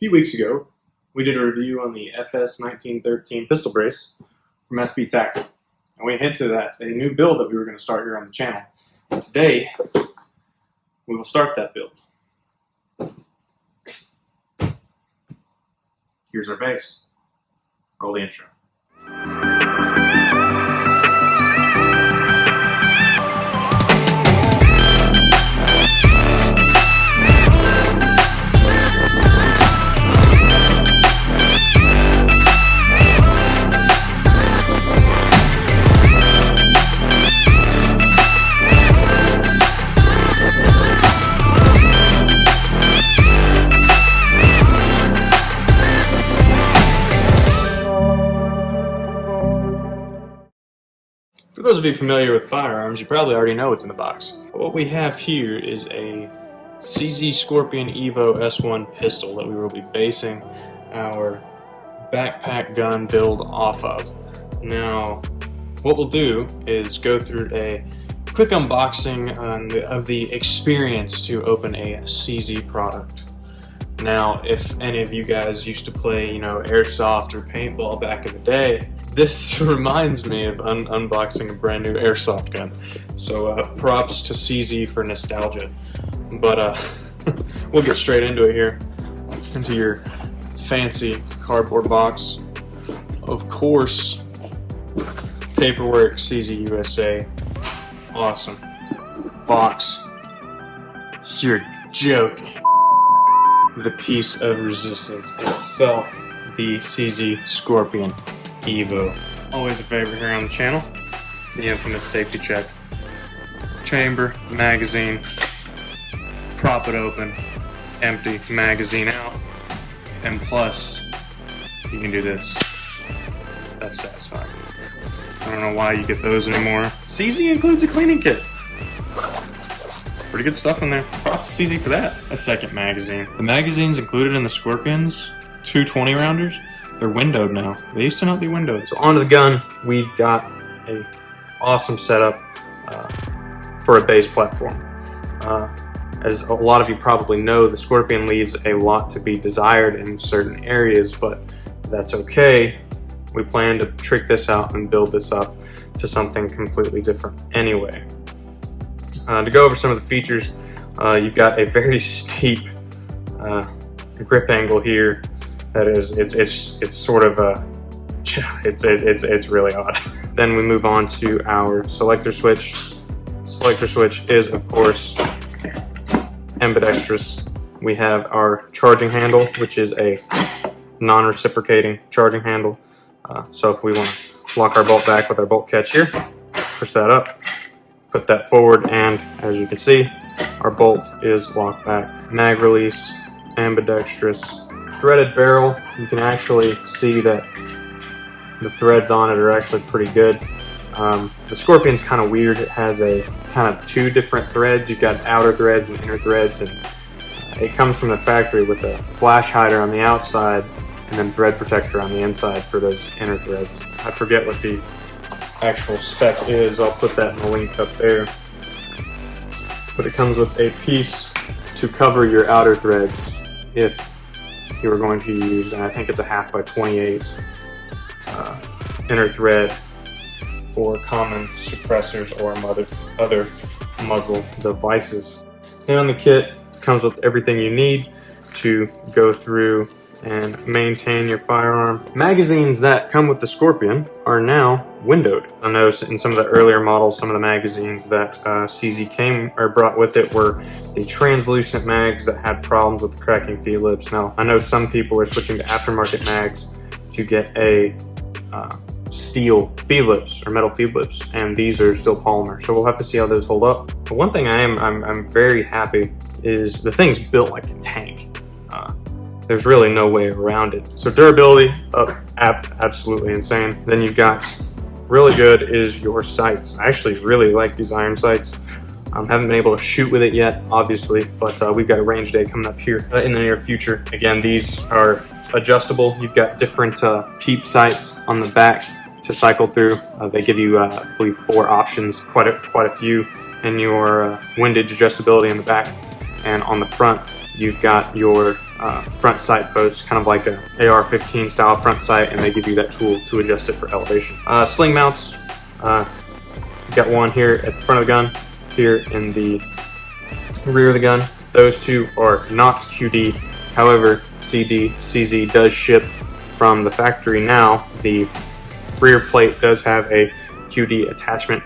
few weeks ago, we did a review on the FS1913 pistol brace from SB Tactic, and we hinted at a new build that we were going to start here on the channel. And today, we will start that build. Here's our base. Roll the intro. For those of you familiar with firearms, you probably already know what's in the box. What we have here is a CZ Scorpion Evo S1 pistol that we will be basing our backpack gun build off of. Now, what we'll do is go through a quick unboxing of the experience to open a CZ product. Now, if any of you guys used to play, airsoft or paintball back in the day, this reminds me of unboxing a brand new airsoft gun. So props to CZ for nostalgia. But we'll get straight into it here. Into your fancy cardboard box. Of course, paperwork, CZ USA. Awesome. Box. You're joking. The piece of resistance itself, the CZ Scorpion Evo. Always a favorite here on the channel. The infamous safety check. Chamber, magazine, prop it open, empty, magazine out, and plus, you can do this. That's satisfying. I don't know why you get those anymore. CZ includes a cleaning kit. Pretty good stuff in there. Props to CZ for that. A second magazine. The magazines included in the Scorpions, 220 rounders, they're windowed now. They used to not be windowed. So onto the gun, we've got a awesome setup for a base platform. As a lot of you probably know, the Scorpion leaves a lot to be desired in certain areas, but that's okay. We plan to trick this out and build this up to something completely different anyway. To go over some of the features, you've got a very steep grip angle here. That is, it's sort of a, it's really odd. Then we move on to our selector switch. Selector switch is, of course, ambidextrous. We have our charging handle, which is a non-reciprocating charging handle. So if we want to lock our bolt back with our bolt catch here, push that up, put that forward, and as you can see, our bolt is locked back. Mag release, ambidextrous. Threaded barrel, you can actually see that the threads on it are actually pretty good. The Scorpion's kind of weird. It has a kind of two different threads. You've got outer threads and inner threads, and it comes from the factory with a flash hider on the outside and then thread protector on the inside for those inner threads. I forget what the actual spec is. I'll put that in the link up there. But it comes with a piece to cover your outer threads if you are going to use, and I think it's a 1/2 by 28 inner thread for common suppressors or other muzzle devices. And on the kit comes with everything you need to go through and maintain your firearm. Magazines that come with the Scorpion are now windowed. I know in some of the earlier models, some of the magazines that CZ brought with it were the translucent mags that had problems with the cracking Phillips. Now, I know some people are switching to aftermarket mags to get a steel Phillips or metal Phillips, and these are still polymer. So we'll have to see how those hold up. But one thing I'm very happy is the thing's built like a tank. There's really no way around it. So durability, absolutely insane. Then you've got, really good is your sights. I actually really like these iron sights. Haven't been able to shoot with it yet, obviously, but we've got a range day coming up here in the near future. Again, these are adjustable. You've got different peep sights on the back to cycle through. They give you, I believe, 4 options, quite a few, in your windage adjustability in the back. And on the front, you've got your front sight post, kind of like a AR-15 style front sight, and they give you that tool to adjust it for elevation. Sling mounts, got one here at the front of the gun, here in the rear of the gun. Those two are not QD. However, CZ does ship from the factory now. The rear plate does have a QD attachment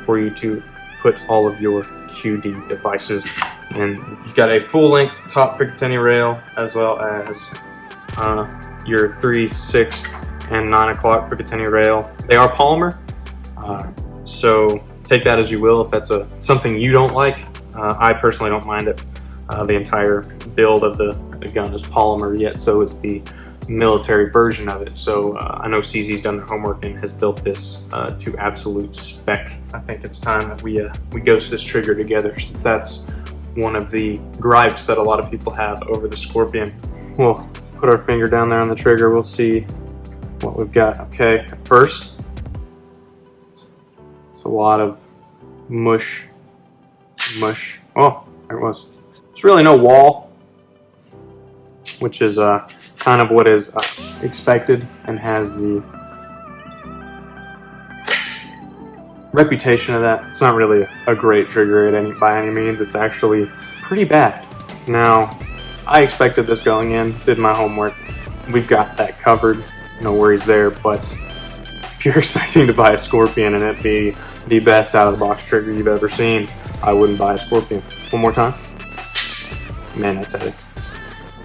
for you to put all of your QD devices. And you've got a full-length top Picatinny rail, as well as your 3, 6, and 9 o'clock Picatinny rail. They are polymer, so take that as you will. If that's something you don't like, I personally don't mind it. The entire build of the gun is polymer, yet so is the military version of it. So I know CZ's done their homework and has built this to absolute spec. I think it's time that we ghost this trigger together, since that's one of the gripes that a lot of people have over the Scorpion. We'll put our finger down there on the trigger. We'll see what we've got. Okay, at first, it's a lot of mush. Oh, there it was. There's really no wall, which is kind of what is expected and has the reputation of that. It's not really a great trigger by any means. It's actually pretty bad. Now, I expected this going in, did my homework. We've got that covered, no worries there, but if you're expecting to buy a Scorpion and it be the best out of the box trigger you've ever seen, I wouldn't buy a Scorpion. One more time. Man, that's heavy.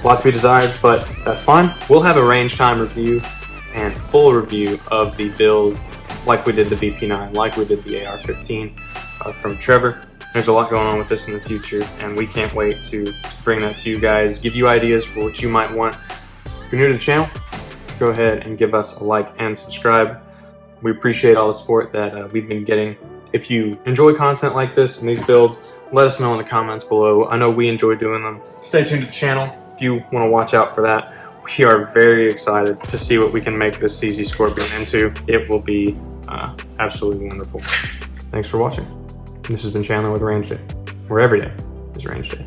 Lots to be desired, but that's fine. We'll have a range time review and full review of the build, like we did the VP9, like we did the AR-15 from Trevor. There's a lot going on with this in the future, and we can't wait to bring that to you guys, give you ideas for what you might want. If you're new to the channel, go ahead and give us a like and subscribe. We appreciate all the support that we've been getting. If you enjoy content like this and these builds, let us know in the comments below. I know we enjoy doing them. Stay tuned to the channel if you want to watch out for that. We are very excited to see what we can make this CZ Scorpion into. It will be absolutely wonderful. Thanks for watching. This has been Chandler with Range Day, where every day is Range Day.